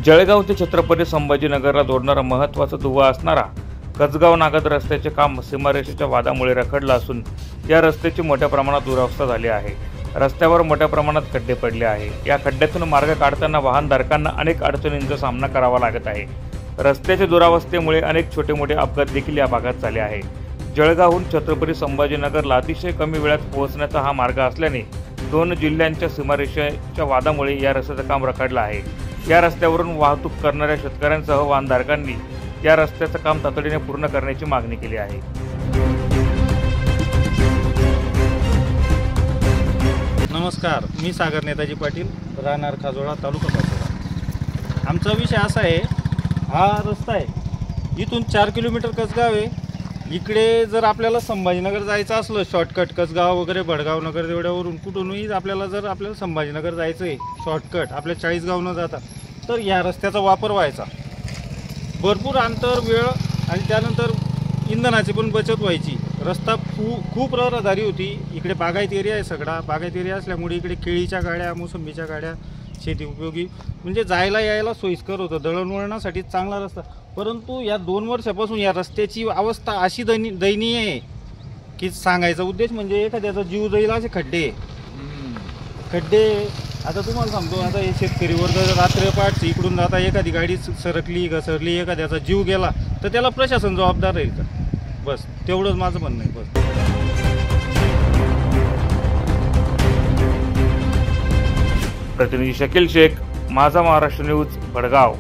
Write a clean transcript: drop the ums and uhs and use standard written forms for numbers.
जळगाव ते छत्रपती संभाजीनगरला जोडणारा महत्त्वाचा दुवा असणारा कसगाव नागद रस्त्याचे काम सीमारेषेच्या वादामुळे रखडलं असून या रस्त्याची मोठ्या प्रमाणात दुरावस्था झाली आहे। रस्त्यावर मोठ्या प्रमाणात खड्डे पडले आहे। या खड्ड्यातून मार्ग काढताना वाहनधारकांना अनेक अडचणींचा सामना करावा लागत आहे। रस्त्याच्या दुरावस्थेमुळे अनेक छोटे मोठे अपघात देखील या भागात झाले आहे। जळगावहून छत्रपती संभाजीनगरला अतिशय कमी वेळात पोहोचण्याचा हा मार्ग असल्याने दोन जिल्ह्यांच्या सीमारेषेच्या वादामुळे या रस्त्याचं काम रखडलं आहे। या रस्त्यावरून वाहतूक करणाऱ्या शेतकऱ्यांसह वाहनधारकांनी या रस्त्याचं काम तातडीने पूर्ण करण्याची मागणी केली आहे। नमस्कार, मी सागर नेताजी पाटील, राहणार खाजोळा, तालुका पाचोळा। आमचा विषय असा आहे, हा रस्ता आहे इथून 4 किलोमीटर कसगाव आहे। इकडे जर आपल्याला संभाजीनगर जायचं असलं शॉर्टकट, कसगाव वगैरे भडगाव नगर देवड्यावरून कुठूनही आपल्याला संभाजीनगर जायचं आहे शॉर्टकट, आपल्या 40 गाव न जाता, तर या रस्त्याचा वापर व्हायचा। भरपूर अंतर, वेळ आणि त्यानंतर इंधनाची पण बचत व्हायची। रस्ता खूप रहदारी होती। इकडे बागायत एरिया आहे, सगळा बागायत एरिया असल्यामुळे इकडे केळीच्या गाड्या, मोसंबीच्या गाड्या, शेती उपयोगी म्हणजे जायला यायला सोयीस्कर होतं। दळणवळणासाठी चांगला रस्ता, परंतु या 2 वर्षापासून या रस्त्याची अवस्था अशी दयनीय आहे की सांगायचा उद्देश म्हणजे एखाद्याचा जीव जाईल असे खड्डे। आता तुम्हाला सांगतो, आता हे शेतकरी वर्ग रात्रपाठ इकडून जाता, एखादी गाडी सरकली घसरली, एखाद्याचा जीव गेला तर त्याला प्रशासन जबाबदार राहील का? बस तेवढंच माझं म्हणणं आहे। बस प्रतिनिधी शकील शेख, माझा महाराष्ट्र न्यूज, भडगाव।